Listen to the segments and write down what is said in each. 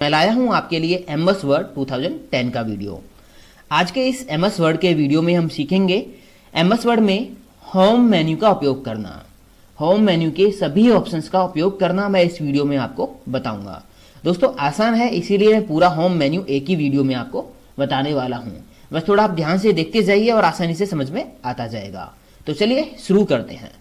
मैं लाया हूं आपके लिए MS वर्ड 2010 का वीडियो। आज के इस MS वर्ड के वीडियो में हम सीखेंगे MS वर्ड में होम मेन्यू का उपयोग करना। होम मेन्यू के सभी ऑप्शंस का उपयोग करना मैं इस वीडियो में आपको बताऊंगा। दोस्तों आसान है, इसीलिए मैं पूरा होम मेन्यू एक ही वीडियो में आपको बताने वाला हूं। बस थोड़ा आप ध्यान से देखते जाइए और आसानी से समझ में आता जाएगा। तो चलिए शुरू करते हैं।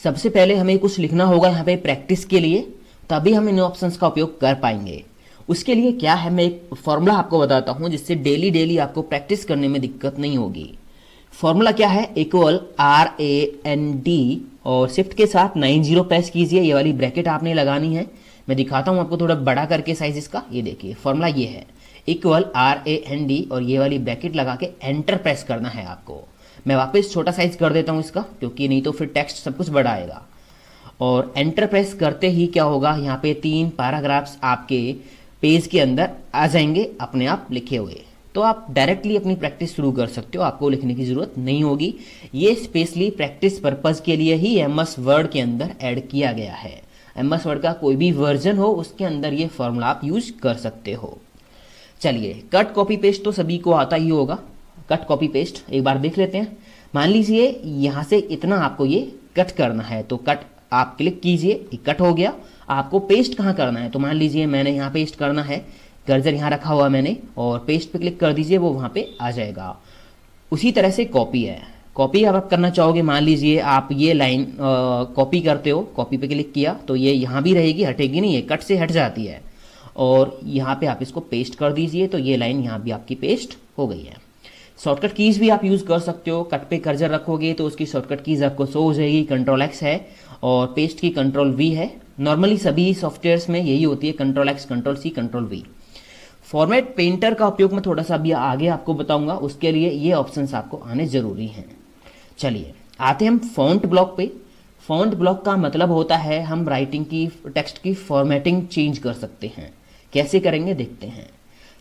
सबसे पहले हमें कुछ लिखना होगा यहाँ पे प्रैक्टिस के लिए, तभी हम इन ऑप्शंस का उपयोग कर पाएंगे। उसके लिए क्या है, मैं एक फॉर्मूला आपको बताता हूं जिससे डेली आपको प्रैक्टिस करने में दिक्कत नहीं होगी। फॉर्मूला क्या है, इक्वल RAND और शिफ्ट के साथ 90 प्रेस कीजिए। ये वाली ब्रैकेट आपने लगानी है। मैं दिखाता हूं आपको थोड़ा बड़ा करके साइज इसका। ये देखिए फॉर्मूला ये है, इक्वल RAND और ये वाली ब्रैकेट लगा के एंटर प्रेस करना है आपको। मैं वापस छोटा साइज कर देता हूं इसका, क्योंकि नहीं तो फिर टेक्स्ट सब कुछ बड़ा आएगा। और एंटर प्रेस करते ही क्या होगा, यहाँ पे 3 पैराग्राफ्स आपके पेज के अंदर आ जाएंगे अपने आप लिखे हुए। तो आप डायरेक्टली अपनी प्रैक्टिस शुरू कर सकते हो, आपको लिखने की जरूरत नहीं होगी। ये स्पेशली प्रैक्टिस पर्पज के लिए ही MS वर्ड के अंदर ऐड किया गया है। MS वर्ड का कोई भी वर्जन हो उसके अंदर ये फॉर्मूला आप यूज कर सकते हो। चलिए, कट कॉपी पेस्ट तो सभी को आता ही होगा। कट कॉपी पेस्ट एक बार देख लेते हैं। मान लीजिए यहाँ से इतना आपको ये कट करना है, तो कट आप क्लिक कीजिए, कट हो गया। आपको पेस्ट कहाँ करना है, तो मान लीजिए मैंने यहाँ पेस्ट करना है, कर्सर यहाँ रखा हुआ मैंने, और पेस्ट पे क्लिक कर दीजिए, वो वहाँ पे आ जाएगा। उसी तरह से कॉपी है, कॉपी आप करना चाहोगे, मान लीजिए आप ये लाइन कॉपी करते हो, कॉपी पे क्लिक किया तो ये यहाँ भी रहेगी, हटेगी नहीं, ये कट से हट जाती है। और यहाँ पे आप इसको पेस्ट कर दीजिए, तो ये लाइन यहाँ भी आपकी पेस्ट हो गई है। शॉर्टकट कीज भी आप यूज कर सकते हो। कट पे कर्सर रखोगे तो उसकी शॉर्टकट कीज आपको शो हो जाएगी। Ctrl+X है और पेस्ट की Ctrl+V है। नॉर्मली सभी सॉफ्टवेयर्स में यही होती है, Ctrl+X, Ctrl+C, Ctrl+V। Format painter का उपयोग मैं थोड़ा सा अभी आगे आपको बताऊंगा, उसके लिए ये ऑप्शंस आपको आने जरूरी हैं। चलिए आते हैं हम फॉन्ट ब्लॉक पे। फॉन्ट ब्लॉक का मतलब होता है हम राइटिंग की, टेक्स्ट की फॉर्मेटिंग चेंज कर सकते हैं। कैसे करेंगे देखते हैं।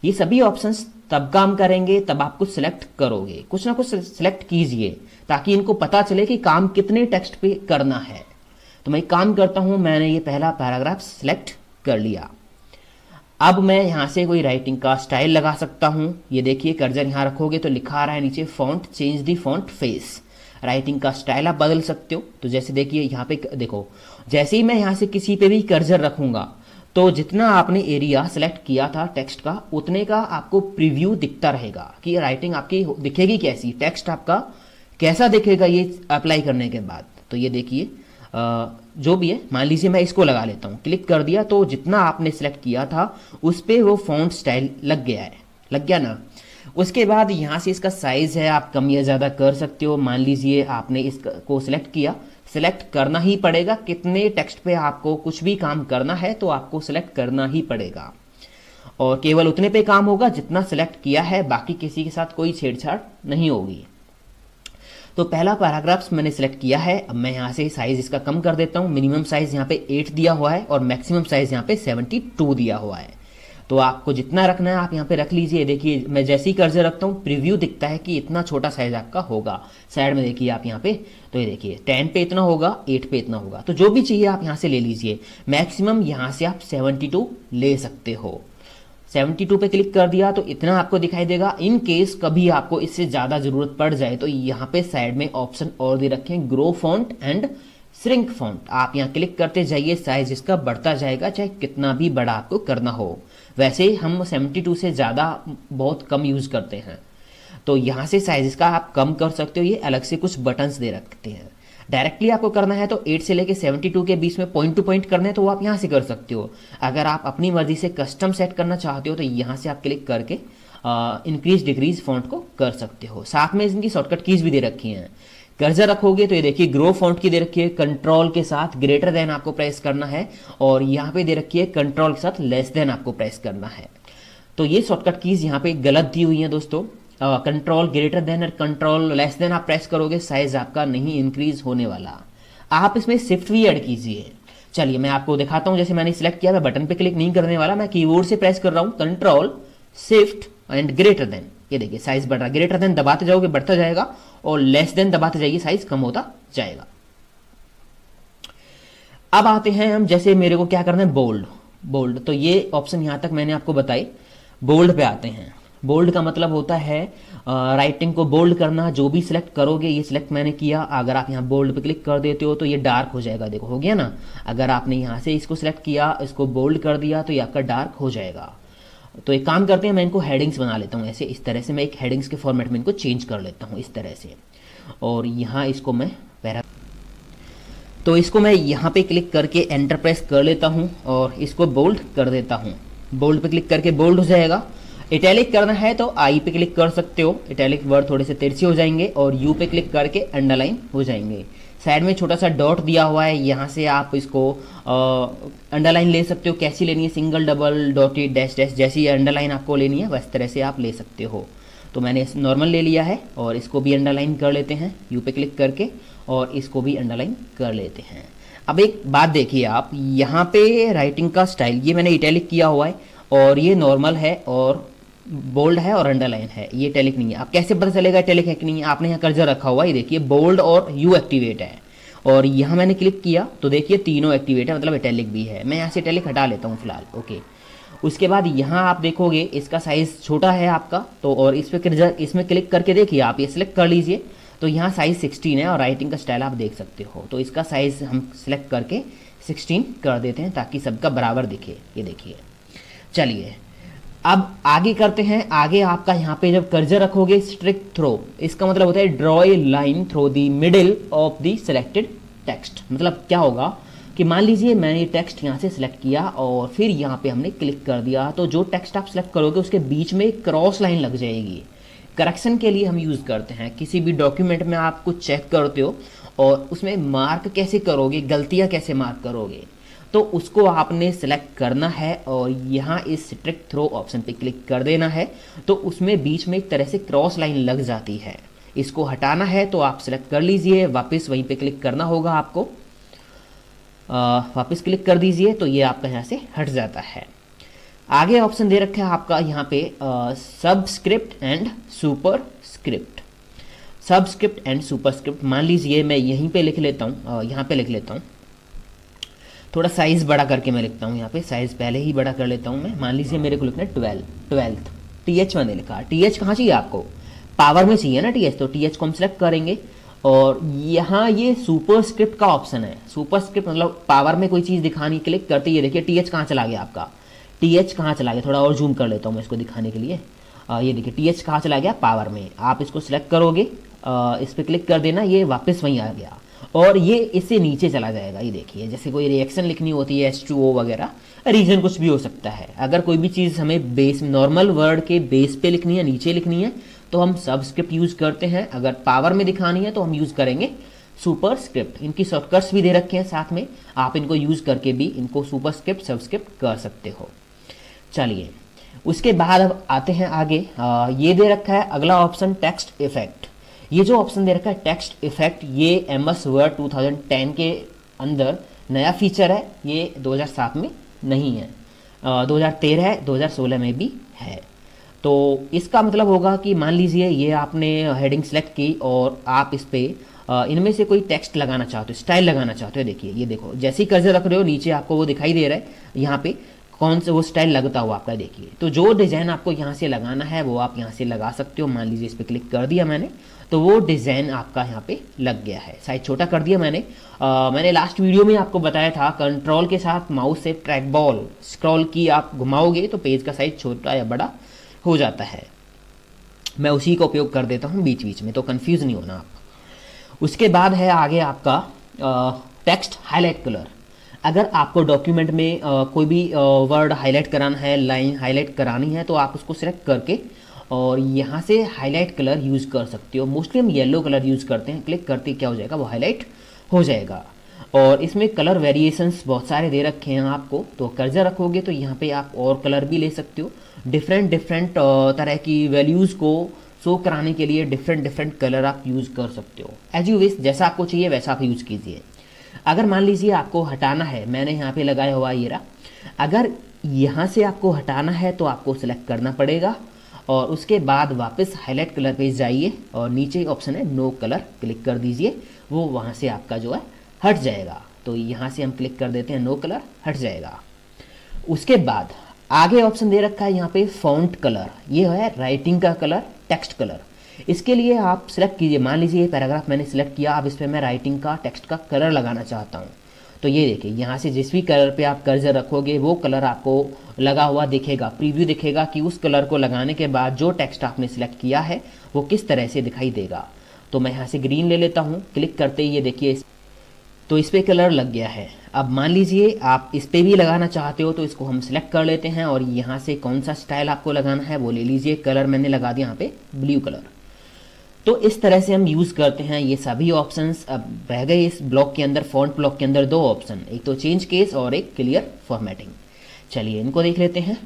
ये सभी ऑप्शंस तब काम करेंगे तब आप कुछ सिलेक्ट करोगे, कुछ ना कुछ सिलेक्ट कीजिए ताकि इनको पता चले कि काम कितने टेक्स्ट पे करना है। तो मैं काम करता हूं, मैंने ये पहला पैराग्राफ सिलेक्ट कर लिया। अब मैं यहां से कोई राइटिंग का स्टाइल लगा सकता हूं। ये देखिए कर्सर यहां रखोगे तो लिखा आ रहा है नीचे font change the font face. Writing का स्टाइल आप बदल सकते हो। तो जैसे देखिए यहाँ पे देखो, जैसे ही मैं यहाँ से किसी पे भी कर्सर रखूंगा तो जितना आपने एरिया सेलेक्ट किया था टेक्स्ट का, उतने का आपको प्रीव्यू दिखता रहेगा कि राइटिंग आपकी दिखेगी कैसी, टेक्स्ट आपका कैसा दिखेगा ये अप्लाई करने के बाद। तो ये देखिए जो भी है, मान लीजिए मैं इसको लगा लेता हूँ, क्लिक कर दिया तो जितना आपने सेलेक्ट किया था उस पर वो फॉन्ट स्टाइल लग गया है, लग गया ना। उसके बाद यहाँ से इसका साइज है, आप कम या ज़्यादा कर सकते हो। मान लीजिए आपने इसको सिलेक्ट किया, सिलेक्ट करना ही पड़ेगा। कितने टेक्स्ट पे आपको कुछ भी काम करना है तो आपको सिलेक्ट करना ही पड़ेगा, और केवल उतने पे काम होगा जितना सिलेक्ट किया है, बाकी किसी के साथ कोई छेड़छाड़ नहीं होगी। तो पहला पैराग्राफ्स मैंने सिलेक्ट किया है। अब मैं यहाँ से साइज इसका कम कर देता हूँ। मिनिमम साइज यहाँ पे 8 दिया हुआ है और मैक्सिमम साइज यहाँ पे 72 दिया हुआ है। तो आपको जितना रखना है आप यहाँ पे रख लीजिए। देखिए मैं जैसे ही कर्सर रखता हूँ प्रीव्यू दिखता है कि इतना छोटा साइज आपका होगा। साइड में देखिए आप यहाँ पे, तो ये देखिए 10 पे इतना होगा, 8 पे इतना होगा। तो जो भी चाहिए आप यहाँ से ले लीजिए। मैक्सिमम यहाँ से आप 72 ले सकते हो। 72 पे क्लिक कर दिया तो इतना आपको दिखाई देगा। इन केस कभी आपको इससे ज़्यादा ज़रूरत पड़ जाए तो यहाँ पे साइड में ऑप्शन और दे रखे हैं, grow font and shrink font. आप यहाँ क्लिक करते जाइए, साइज इसका बढ़ता जाएगा, चाहे कितना भी बड़ा आपको करना हो। वैसे हम 72 से ज़्यादा बहुत कम यूज़ करते हैं, तो यहाँ से साइज इसका आप कम कर सकते हो। ये अलग से कुछ बटन्स दे रखते हैं। डायरेक्टली आपको करना है तो 8 से लेके 72 के बीच में पॉइंट टू पॉइंट करना है तो वो आप यहाँ से कर सकते हो। अगर आप अपनी मर्जी से कस्टम सेट करना चाहते हो तो यहाँ से आप क्लिक करके इंक्रीज डिक्रीज फॉन्ट को कर सकते हो। साथ में इनकी शॉर्टकट कीज भी दे रखी हैं। कर्सर रखोगे तो ये देखिए ग्रो फॉन्ट की दे रखी है, कंट्रोल के साथ ग्रेटर देन आपको प्रेस करना है, और यहाँ पे दे रखी है कंट्रोल के साथ लेस देन आपको प्रेस करना है। तो ये शॉर्टकट कीज यहाँ पे गलत दी हुई है दोस्तों। कंट्रोल ग्रेटर देन और कंट्रोल लेस देन आप प्रेस करोगे, साइज आपका नहीं इंक्रीज होने वाला। आप इसमें शिफ्ट भी ऐड कीजिए। चलिए मैं आपको दिखाता हूँ। जैसे मैंने सिलेक्ट किया, मैं बटन पे क्लिक नहीं करने वाला, मैं कीबोर्ड से प्रेस कर रहा हूँ, control shift and greater than. ये देखिए साइज बढ़ रहा है। ग्रेटर देन दबाते जाओगे बढ़ता जाएगा, और लेस देन दबाते जाइए साइज कम होता जाएगा। अब आते हैं हम, जैसे मेरे को क्या करना है, बोल्ड। बोल्ड, तो ये ऑप्शन यहाँ तक मैंने आपको बताई। बोल्ड पे आते हैं। बोल्ड का मतलब होता है राइटिंग को बोल्ड करना। जो भी सिलेक्ट करोगे, ये सिलेक्ट मैंने किया, अगर आप यहाँ बोल्ड पे क्लिक कर देते हो तो ये डार्क हो जाएगा। देखो हो गया ना। अगर आपने यहाँ से इसको सिलेक्ट किया, इसको बोल्ड कर दिया, तो ये आपका डार्क हो जाएगा। तो एक काम करते हैं, मैं इनको हेडिंग्स बना लेता हूँ ऐसे, इस तरह से मैं एक हेडिंग्स के फॉर्मेट में इनको चेंज कर लेता हूँ इस तरह से। और यहाँ इसको मैं तो इसको मैं यहाँ पे क्लिक करके एंटर प्रेस कर लेता हूँ और इसको बोल्ड कर देता हूँ। बोल्ड पे क्लिक करके बोल्ड हो जाएगा। इटैलिक करना है तो आई पे क्लिक कर सकते हो, इटैलिक वर्ड थोड़े से तिरछे हो जाएंगे, और यू पे क्लिक करके अंडरलाइन हो जाएंगे। साइड में छोटा सा डॉट दिया हुआ है, यहाँ से आप इसको अंडरलाइन ले सकते हो। कैसी लेनी है, single, double, dotted, dash dash, जैसी अंडरलाइन आपको लेनी है वैस तरह से आप ले सकते हो। तो मैंने नॉर्मल ले लिया है और इसको भी अंडरलाइन कर लेते हैं यू पे क्लिक करके, और इसको भी अंडरलाइन कर लेते हैं। अब एक बात देखिए आप, यहाँ पे राइटिंग का स्टाइल ये मैंने इटैलिक किया हुआ है, और ये नॉर्मल है और बोल्ड है और अंडरलाइन है, ये इटैलिक नहीं है। आप कैसे पता चलेगा इटैलिक है कि नहीं है? आपने यहाँ कर्सर रखा हुआ है, ये देखिए बोल्ड और यू एक्टिवेट है, और यहाँ मैंने क्लिक किया तो देखिए तीनों एक्टिवेट है, मतलब इटैलिक भी है। मैं यहाँ से इटैलिक हटा लेता हूँ फिलहाल। ओके, उसके बाद यहाँ आप देखोगे इसका साइज़ छोटा है आपका, तो और इस पर इसमें क्लिक करके देखिए आप, ये सिलेक्ट कर लीजिए, तो यहाँ साइज़ 16 है और राइटिंग का स्टाइल आप देख सकते हो। तो इसका साइज़ हम सिलेक्ट करके 16 कर देते हैं ताकि सबका बराबर दिखे। ये देखिए, चलिए अब आगे करते हैं। आगे आपका यहाँ पे जब कर्सर रखोगे, स्ट्रिक्ट थ्रो, इसका मतलब होता है draw a line through the middle of the selected text. मतलब क्या होगा कि मान लीजिए मैंने ये टेक्स्ट यहाँ से सिलेक्ट किया और फिर यहाँ पे हमने क्लिक कर दिया, तो जो टेक्स्ट आप सिलेक्ट करोगे उसके बीच में एक क्रॉस लाइन लग जाएगी। करेक्शन के लिए हम यूज़ करते हैं। किसी भी डॉक्यूमेंट में आप कुछ चेक करते हो और उसमें मार्क कैसे करोगे, गलतियाँ कैसे मार्क करोगे, तो उसको आपने सेलेक्ट करना है और यहाँ इस स्ट्रिक्ट थ्रो ऑप्शन पे क्लिक कर देना है, तो उसमें बीच में एक तरह से क्रॉस लाइन लग जाती है। इसको हटाना है तो आप सेलेक्ट कर लीजिए, वापस वहीं पे क्लिक करना होगा आपको, वापस क्लिक कर दीजिए तो ये आपका यहाँ से हट जाता है। आगे ऑप्शन दे रखा है आपका यहाँ पे subscript and superscript. Subscript and superscript, मान लीजिए मैं यहीं पे लिख लेता हूँ, यहाँ पे लिख लेता हूँ, थोड़ा साइज़ बड़ा करके मैं लिखता हूँ। यहाँ पे साइज़ पहले ही बड़ा कर लेता हूँ मैं। मान लीजिए मेरे को लिखना है 12th, TH मैंने लिखा। TH कहाँ चाहिए आपको, पावर में चाहिए ना TH, तो TH को हम सेलेक्ट करेंगे और यहाँ ये सुपरस्क्रिप्ट का ऑप्शन है। सुपरस्क्रिप्ट मतलब पावर में कोई चीज़ दिखानी, क्लिक करते ये देखिए TH कहाँ चला गया आपका, TH कहाँ चला गया, थोड़ा और जूम कर लेता हूँ मैं इसको दिखाने के लिए। ये देखिए TH कहाँ चला गया, पावर में। आप इसको सिलेक्ट करोगे, इस पर क्लिक कर देना, ये वापस वहीं आ गया और ये इससे नीचे चला जाएगा। ये देखिए, जैसे कोई रिएक्शन लिखनी होती है H2O वगैरह, रीजन कुछ भी हो सकता है। अगर कोई भी चीज़ हमें बेस, नॉर्मल वर्ड के बेस पे लिखनी है, नीचे लिखनी है, तो हम सबस्क्रिप्ट यूज़ करते हैं। अगर पावर में दिखानी है तो हम यूज़ करेंगे सुपरस्क्रिप्ट। इनकी शॉर्टकट्स भी दे रखे हैं साथ में, आप इनको यूज़ करके भी इनको सुपरस्क्रिप्ट, सबस्क्रिप्ट कर सकते हो। चलिए उसके बाद अब आते हैं आगे। ये दे रखा है अगला ऑप्शन टेक्स्ट इफेक्ट। ये जो ऑप्शन दे रखा है टेक्स्ट इफेक्ट, ये MS वर्ड 2010 के अंदर नया फीचर है। ये 2007 में नहीं है, 2013 है, 2016 में भी है। तो इसका मतलब होगा कि मान लीजिए ये आपने हेडिंग सेलेक्ट की और आप इस पर इनमें से कोई टेक्स्ट लगाना चाहते हो, स्टाइल लगाना चाहते हो। देखिए ये देखो, जैसे ही कर्सर रख रहे हो नीचे आपको वो दिखाई दे रहा है यहाँ पे कौन सा वो स्टाइल लगता हुआ आपका। देखिए, तो जो डिज़ाइन आपको यहाँ से लगाना है वो आप यहाँ से लगा सकते हो। मान लीजिए इस पर क्लिक कर दिया मैंने, तो वो डिज़ाइन आपका यहाँ पे लग गया है। साइज छोटा कर दिया मैंने। मैंने लास्ट वीडियो में आपको बताया था कंट्रोल के साथ माउस से ट्रैक बॉल स्क्रॉल की आप घुमाओगे तो पेज का साइज छोटा या बड़ा हो जाता है। मैं उसी का उपयोग कर देता हूँ बीच बीच में, तो कन्फ्यूज़ नहीं होना आप। उसके बाद है आगे आपका टेक्स्ट हाईलाइट कलर। अगर आपको डॉक्यूमेंट में कोई भी वर्ड हाईलाइट कराना है, लाइन हाईलाइट करानी है, तो आप उसको सिलेक्ट करके और यहाँ से हाईलाइट कलर यूज़ कर सकते हो। मोस्टली हम येलो कलर यूज़ करते हैं। क्लिक करते क्या हो जाएगा, वो हाईलाइट हो जाएगा। और इसमें कलर वेरिएशंस बहुत सारे दे रखे हैं आपको, तो कर्सर रखोगे तो यहाँ पे आप और कलर भी ले सकते हो। डिफरेंट तरह की वैल्यूज़ को शो कराने के लिए डिफरेंट कलर आप यूज़ कर सकते हो। एज यू विश, जैसा आपको चाहिए वैसा आप यूज़ कीजिए। अगर मान लीजिए आपको हटाना है, मैंने यहाँ पे लगाया हुआ ये रहा, अगर यहाँ से आपको हटाना है तो आपको सिलेक्ट करना पड़ेगा और उसके बाद वापस हाईलाइट कलर पे जाइए और नीचे ऑप्शन है नो कलर, क्लिक कर दीजिए, वो वहाँ से आपका जो है हट जाएगा। तो यहाँ से हम क्लिक कर देते हैं नो कलर, हट जाएगा। उसके बाद आगे ऑप्शन दे रखा है यहाँ पे फॉन्ट कलर, ये है राइटिंग का कलर, टेक्स्ट कलर। इसके लिए आप सिलेक्ट कीजिए, मान लीजिए ये पैराग्राफ मैंने सिलेक्ट किया, अब इस पर मैं राइटिंग का टेक्स्ट का कलर लगाना चाहता हूँ। तो ये देखिए यहाँ से जिस भी कलर पे आप कर्सर रखोगे वो कलर आपको लगा हुआ दिखेगा, प्रीव्यू दिखेगा कि उस कलर को लगाने के बाद जो टेक्स्ट आपने सिलेक्ट किया है वो किस तरह से दिखाई देगा। तो मैं यहाँ से ग्रीन ले लेता हूँ, क्लिक करते ही ये देखिए तो इस पर कलर लग गया है। अब मान लीजिए आप इस पर भी लगाना चाहते हो तो इसको हम सिलेक्ट कर लेते हैं और यहाँ से कौन सा स्टाइल आपको लगाना है वो ले लीजिए। कलर मैंने लगा दिया यहाँ पे ब्लू कलर। तो इस तरह से हम यूज़ करते हैं ये सभी ऑप्शंस। अब रह गए इस ब्लॉक के अंदर, फॉन्ट ब्लॉक के अंदर दो ऑप्शन, एक तो चेंज केस और एक क्लियर फॉर्मेटिंग। चलिए इनको देख लेते हैं।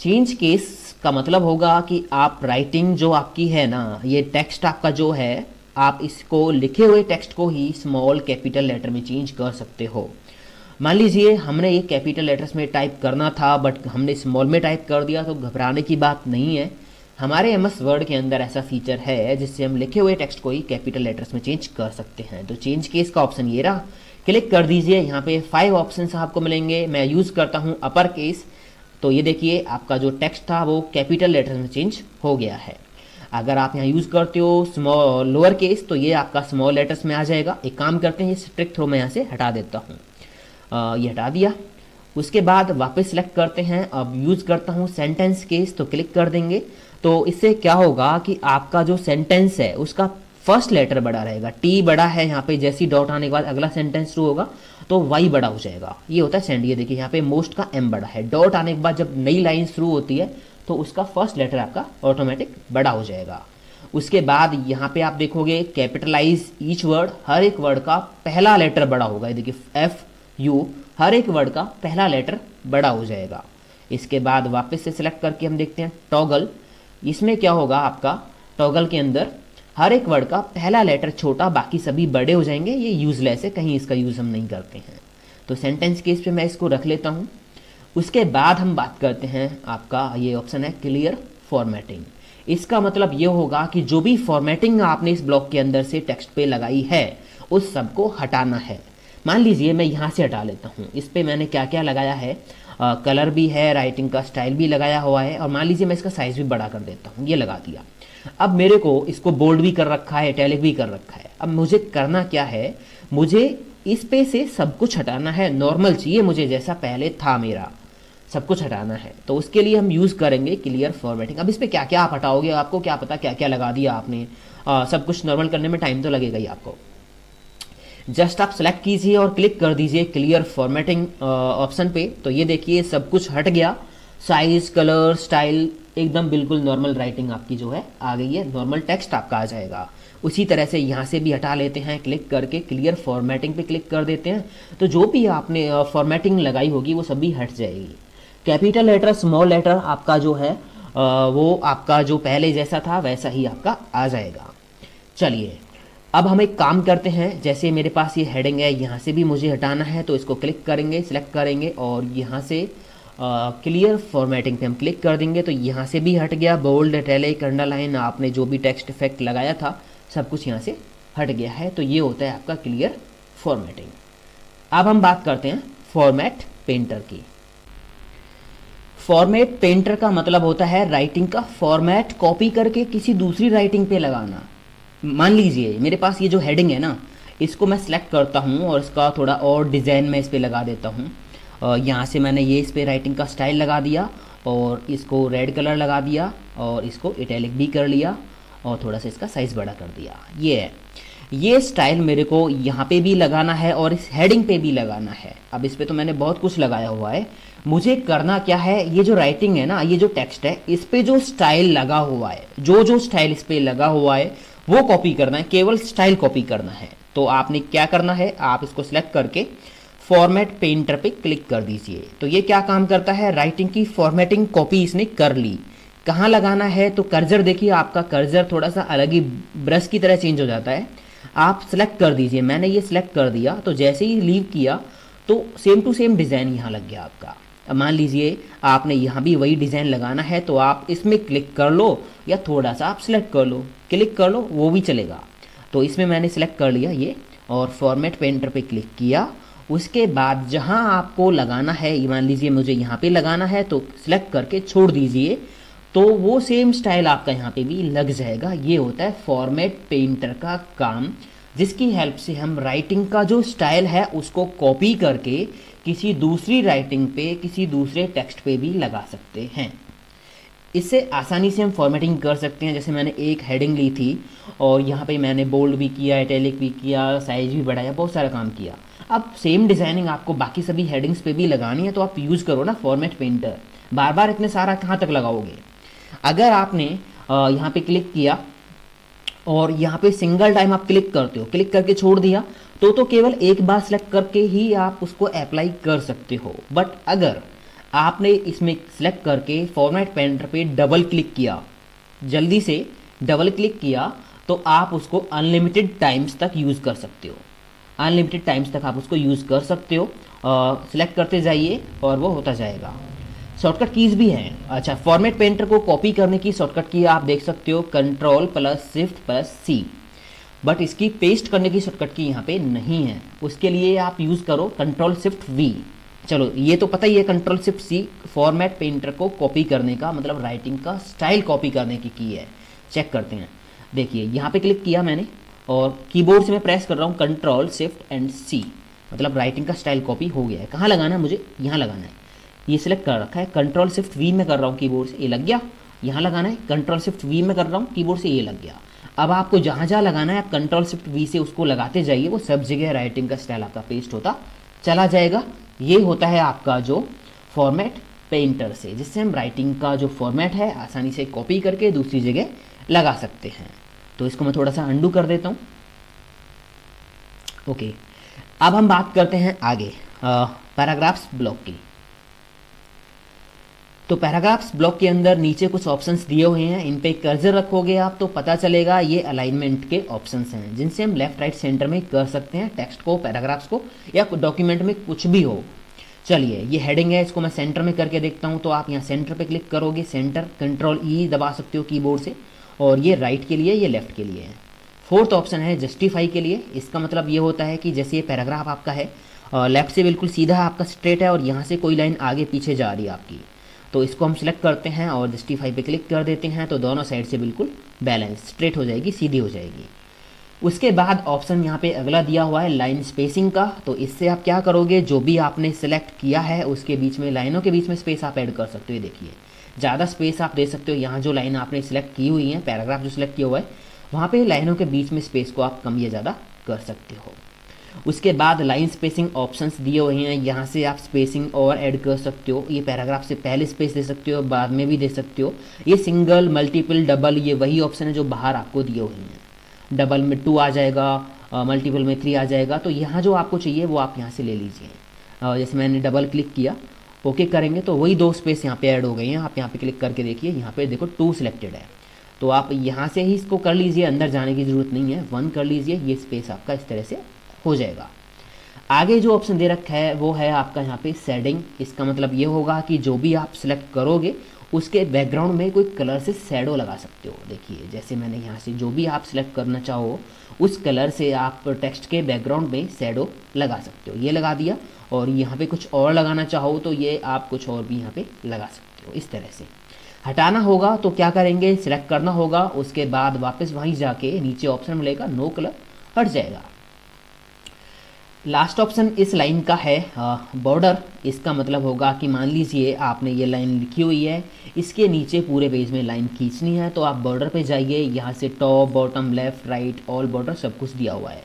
चेंज केस का मतलब होगा कि आप राइटिंग जो आपकी है ना, ये टेक्स्ट आपका जो है, आप इसको लिखे हुए टेक्स्ट को ही स्मॉल कैपिटल लेटर में चेंज कर सकते हो। मान लीजिए हमने ये कैपिटल लेटर्स में टाइप करना था बट हमने स्मॉल में टाइप कर दिया, तो घबराने की बात नहीं है। हमारे एमएस वर्ड के अंदर ऐसा फीचर है जिससे हम लिखे हुए टेक्स्ट को ही कैपिटल लेटर्स में चेंज कर सकते हैं। तो चेंज केस का ऑप्शन ये रहा, क्लिक कर दीजिए। यहाँ पे 5 ऑप्शन आपको मिलेंगे। मैं यूज़ करता हूँ अपर केस। तो ये देखिए आपका जो टेक्स्ट था वो कैपिटल लेटर्स में चेंज हो गया है। अगर आप यहाँ यूज़ करते हो स्मॉल लोअर केस तो ये आपका स्मॉल लेटर्स में आ जाएगा। एक काम करते हैं, ये स्ट्रिक थ्रो मैं यहाँ से हटा देता हूँ। ये हटा दिया। उसके बाद वापस सेलेक्ट करते हैं। अब यूज़ करता हूँ सेंटेंस केस, तो क्लिक कर देंगे। तो इससे क्या होगा कि आपका जो सेंटेंस है उसका फर्स्ट लेटर बड़ा रहेगा। टी बड़ा है यहाँ पे, जैसी डॉट आने के बाद अगला सेंटेंस शुरू होगा तो वाई बड़ा हो जाएगा। ये होता है सेंड। ये देखिए यहाँ पे मोस्ट का एम बड़ा है। डॉट आने के बाद जब नई लाइन शुरू होती है तो उसका फर्स्ट लेटर आपका ऑटोमेटिक बड़ा हो जाएगा। उसके बाद यहाँ पे आप देखोगे कैपिटलाइज ईच वर्ड, हर एक वर्ड का पहला लेटर बड़ा होगा। ये देखिए एफ यू, हर एक वर्ड का पहला लेटर बड़ा हो जाएगा। इसके बाद वापस से सिलेक्ट करके हम देखते हैं टॉगल। इसमें क्या होगा, आपका टॉगल के अंदर हर एक वर्ड का पहला लेटर छोटा, बाकी सभी बड़े हो जाएंगे। ये यूजलेस है, कहीं इसका यूज़ हम नहीं करते हैं। तो सेंटेंस केस पे मैं इसको रख लेता हूँ। उसके बाद हम बात करते हैं, आपका ये ऑप्शन है क्लियर फॉर्मेटिंग। इसका मतलब ये होगा कि जो भी फॉर्मेटिंग आपने इस ब्लॉक के अंदर से टेक्स्ट पे लगाई है उस सबको हटाना है। मान लीजिए मैं यहाँ से हटा लेता हूँ। इस पे मैंने क्या क्या लगाया है, कलर भी है, राइटिंग का स्टाइल भी लगाया हुआ है, और मान लीजिए मैं इसका साइज़ भी बड़ा कर देता हूँ। ये लगा दिया। अब मेरे को इसको बोल्ड भी कर रखा है, इटैलिक भी कर रखा है। अब मुझे करना क्या है, मुझे इस पे से सब कुछ हटाना है। नॉर्मल चाहिए मुझे, जैसा पहले था मेरा, सब कुछ हटाना है। तो उसके लिए हम यूज़ करेंगे क्लियर फॉर्मेटिंग। अब इस पे क्या क्या आप हटाओगे, आपको क्या पता क्या क्या लगा दिया आपने। सब कुछ नॉर्मल करने में टाइम तो लगेगा ही आपको। जस्ट आप सेलेक्ट कीजिए और क्लिक कर दीजिए क्लियर फॉर्मेटिंग ऑप्शन पे। तो ये देखिए सब कुछ हट गया। साइज, कलर, स्टाइल एकदम बिल्कुल नॉर्मल राइटिंग आपकी जो है आ गई है, नॉर्मल टेक्स्ट आपका आ जाएगा। उसी तरह से यहाँ से भी हटा लेते हैं, क्लिक करके क्लियर फॉर्मेटिंग पे क्लिक कर देते हैं। तो जो भी आपने फॉर्मेटिंग लगाई होगी वो सभी हट जाएगी। कैपिटल लेटर, स्मॉल लेटर आपका जो है वो आपका जो पहले जैसा था वैसा ही आपका आ जाएगा। चलिए अब हम एक काम करते हैं, जैसे मेरे पास ये हेडिंग है, यहाँ से भी मुझे हटाना है। तो इसको क्लिक करेंगे, सिलेक्ट करेंगे और यहाँ से क्लियर फॉर्मेटिंग पे हम क्लिक कर देंगे। तो यहाँ से भी हट गया। बोल्ड, इटैलिक, अंडरलाइन, आपने जो भी टेक्स्ट इफेक्ट लगाया था सब कुछ यहाँ से हट गया है। तो ये होता है आपका क्लियर फॉर्मेटिंग। अब हम बात करते हैं फॉर्मेट पेंटर की। फॉर्मेट पेंटर का मतलब होता है राइटिंग का फॉर्मेट कॉपी करके किसी दूसरी राइटिंग पे लगाना। मान लीजिए मेरे पास ये जो हेडिंग है ना, इसको मैं सिलेक्ट करता हूँ और इसका थोड़ा और डिज़ाइन में इस पर लगा देता हूँ। यहाँ से मैंने ये इस पर राइटिंग का स्टाइल लगा दिया और इसको रेड कलर लगा दिया और इसको इटैलिक भी कर लिया और थोड़ा सा इसका साइज़ बड़ा कर दिया। ये है, ये स्टाइल मेरे को यहाँ पे भी लगाना है और इस हेडिंग पे भी लगाना है। अब इस पे तो मैंने बहुत कुछ लगाया हुआ है। मुझे करना क्या है, ये जो राइटिंग है ना, ये जो टेक्स्ट है, इस पे जो स्टाइल लगा हुआ है, जो स्टाइल इस पे लगा हुआ है वो कॉपी करना है, केवल स्टाइल कॉपी करना है। तो आपने क्या करना है, आप इसको सिलेक्ट करके फॉर्मेट पेंटर पे क्लिक कर दीजिए। तो ये क्या काम करता है, राइटिंग की फॉर्मेटिंग कॉपी इसने कर ली। कहाँ लगाना है, तो कर्सर देखिए, आपका कर्सर थोड़ा सा अलग ही ब्रश की तरह चेंज हो जाता है। आप सिलेक्ट कर दीजिए। मैंने ये सिलेक्ट कर दिया, तो जैसे ही लीव किया तो सेम टू सेम डिज़ाइन यहाँ लग गया आपका। अब मान लीजिए आपने यहाँ भी वही डिज़ाइन लगाना है, तो आप इसमें क्लिक कर लो या थोड़ा सा आप सिलेक्ट कर लो, क्लिक कर लो, वो भी चलेगा। तो इसमें मैंने सिलेक्ट कर लिया ये और फॉर्मेट पेंटर पे क्लिक किया उसके बाद जहां आपको लगाना है, मान लीजिए मुझे यहाँ पे लगाना है तो सिलेक्ट करके छोड़ दीजिए, तो वो सेम स्टाइल आपका यहाँ पे भी लग जाएगा। ये होता है फॉर्मेट पेंटर का काम, जिसकी हेल्प से हम राइटिंग का जो स्टाइल है उसको कॉपी करके किसी दूसरी राइटिंग पे, किसी दूसरे टेक्स्ट पे भी लगा सकते हैं। इससे आसानी से हम फॉर्मेटिंग कर सकते हैं। जैसे मैंने एक हेडिंग ली थी और यहाँ पे मैंने बोल्ड भी किया, इटैलिक भी किया, साइज भी बढ़ाया, बहुत सारा काम किया। अब सेम डिज़ाइनिंग आपको बाकी सभी हेडिंग्स पे भी लगानी है, तो आप यूज़ करो ना फॉर्मेट पेंटर। बार बार इतने सारा कहाँ तक लगाओगे। अगर आपने यहाँ पे क्लिक किया और यहाँ पे सिंगल टाइम आप क्लिक करते हो, क्लिक करके छोड़ दिया, तो केवल एक बार सेलेक्ट करके ही आप उसको अप्लाई कर सकते हो। बट अगर आपने इसमें सेलेक्ट करके फॉर्मेट पेंटर पे डबल क्लिक किया, जल्दी से डबल क्लिक किया, तो आप उसको अनलिमिटेड टाइम्स तक यूज़ कर सकते हो। अनलिमिटेड टाइम्स तक आप उसको यूज़ कर सकते हो। सिलेक्ट करते जाइए और वो होता जाएगा। शॉर्टकट कीज़ भी हैं। अच्छा, फॉर्मेट पेंटर को कॉपी करने की शॉर्टकट की आप देख सकते हो, Ctrl+Shift+C। बट इसकी पेस्ट करने की शॉर्टकट की यहाँ पे नहीं है। उसके लिए आप यूज़ करो Ctrl+Shift+V। चलो, ये तो पता ही है Ctrl+Shift+C फॉर्मेट पेंटर को कॉपी करने का, मतलब राइटिंग का स्टाइल कॉपी करने की है। चेक करते हैं। देखिए, यहाँ पे क्लिक किया मैंने और कीबोर्ड से मैं प्रेस कर रहा हूँ Ctrl+Shift+C, मतलब राइटिंग का स्टाइल कॉपी हो गया है। कहाँ लगाना है मुझे? यहाँ लगाना है। ये सिलेक्ट कर रखा है, Ctrl+Shift+V में कर रहा हूँ कीबोर्ड से, ये लग गया। यहाँ लगाना है, Ctrl+Shift+V में कर रहा हूँ कीबोर्ड से, ये लग गया। अब आपको जहाँ जहाँ लगाना है आप Ctrl+Shift+V से उसको लगाते जाइए, वो सब जगह राइटिंग का स्टाइल आपका पेस्ट होता चला जाएगा। ये होता है आपका जो फॉर्मेट पेंटर से, जिससे हम राइटिंग का जो फॉर्मेट है आसानी से कॉपी करके दूसरी जगह लगा सकते हैं। तो इसको मैं थोड़ा सा अंडू कर देता हूँ। ओके, अब हम बात करते हैं आगे पैराग्राफ्स ब्लॉक की। तो पैराग्राफ्स ब्लॉक के अंदर नीचे कुछ ऑप्शंस दिए हुए हैं, इन पे कर्सर रखोगे आप तो पता चलेगा ये अलाइनमेंट के ऑप्शंस हैं, जिनसे हम लेफ्ट राइट सेंटर में कर सकते हैं टेक्स्ट को, पैराग्राफ्स को, या डॉक्यूमेंट में कुछ भी हो। चलिए, ये हेडिंग है, इसको मैं सेंटर में करके देखता हूँ। तो आप यहाँ सेंटर पे क्लिक करोगे, सेंटर, Ctrl+E दबा सकते हो कीबोर्ड से, और ये राइट के लिए, ये लेफ्ट के लिए है। फोर्थ ऑप्शन है जस्टिफाई के लिए। इसका मतलब ये होता है कि जैसे ये पैराग्राफ आपका है, लेफ्ट से बिल्कुल सीधा आपका स्ट्रेट है और यहाँ से कोई लाइन आगे पीछे जा रही है आपकी, तो इसको हम सिलेक्ट करते हैं और जस्टिफाई पे क्लिक कर देते हैं, तो दोनों साइड से बिल्कुल बैलेंस स्ट्रेट हो जाएगी, सीधी हो जाएगी। उसके बाद ऑप्शन यहाँ पे अगला दिया हुआ है लाइन स्पेसिंग का। तो इससे आप क्या करोगे, जो भी आपने सेलेक्ट किया है उसके बीच में, लाइनों के बीच में स्पेस आप ऐड कर सकते हो। देखिए, ज़्यादा स्पेस आप दे सकते हो। यहाँ जो लाइन आपने सेलेक्ट की हुई है, पैराग्राफ जो सिलेक्ट किया हुआ है, वहाँ पे लाइनों के बीच में स्पेस को आप कम या ज़्यादा कर सकते हो। उसके बाद लाइन स्पेसिंग ऑप्शंस दिए हुए हैं, यहाँ से आप स्पेसिंग और ऐड कर सकते हो। ये पैराग्राफ से पहले स्पेस दे सकते हो, बाद में भी दे सकते हो। ये सिंगल, मल्टीपल, डबल, ये वही ऑप्शन है जो बाहर आपको दिए हुए हैं। डबल में 2 आ जाएगा, मल्टीपल में 3 आ जाएगा। तो यहाँ जो आपको चाहिए वो आप यहाँ से ले लीजिए। जैसे मैंने डबल क्लिक किया, ओके करेंगे तो वही 2 स्पेस यहाँ पे ऐड हो गई हैं। आप यहाँ पे क्लिक करके देखिए, यहाँ पे देखो 2 सिलेक्टेड है, तो आप यहाँ से ही इसको कर लीजिए, अंदर जाने की ज़रूरत नहीं है, 1 कर लीजिए। ये स्पेस आपका इस तरह से हो जाएगा। आगे जो ऑप्शन दे रखा है वो है आपका यहाँ पे शेडिंग। इसका मतलब ये होगा कि जो भी आप सिलेक्ट करोगे उसके बैकग्राउंड में कोई कलर से शैडो लगा सकते हो। देखिए, जैसे मैंने यहाँ से जो भी आप सिलेक्ट करना चाहो उस कलर से आप टेक्स्ट के बैकग्राउंड में शैडो लगा सकते हो। ये लगा दिया, और यहाँ पे कुछ और लगाना चाहो तो ये आप कुछ और भी यहाँ पे लगा सकते हो। इस तरह से हटाना होगा तो क्या करेंगे, सिलेक्ट करना होगा, उसके बाद वापस वहीं जाके नीचे ऑप्शन मिलेगा नो कलर, हट जाएगा। लास्ट ऑप्शन इस लाइन का है बॉर्डर। इसका मतलब होगा कि मान लीजिए आपने ये लाइन लिखी हुई है, इसके नीचे पूरे पेज में लाइन खींचनी है, तो आप बॉर्डर पे जाइए। यहाँ से top, bottom, left, right, all border सब कुछ दिया हुआ है।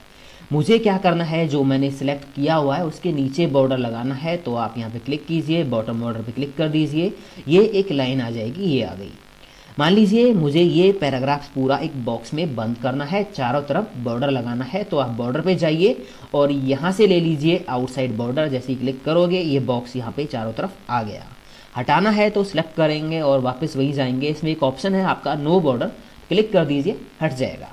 मुझे क्या करना है, जो मैंने सिलेक्ट किया हुआ है उसके नीचे बॉर्डर लगाना है, तो आप यहाँ पे क्लिक कीजिए, बॉटम बॉर्डर पे क्लिक कर दीजिए, ये एक लाइन आ जाएगी, ये आ गई। मान लीजिए मुझे ये पैराग्राफ्स पूरा एक बॉक्स में बंद करना है, चारों तरफ बॉर्डर लगाना है, तो आप बॉर्डर पे जाइए और यहाँ से ले लीजिए आउटसाइड बॉर्डर। जैसे ही क्लिक करोगे ये बॉक्स यहाँ पे चारों तरफ आ गया। हटाना है तो सिलेक्ट करेंगे और वापस वहीं जाएंगे। इसमें एक ऑप्शन है आपका नो बॉर्डर, क्लिक कर दीजिए, हट जाएगा।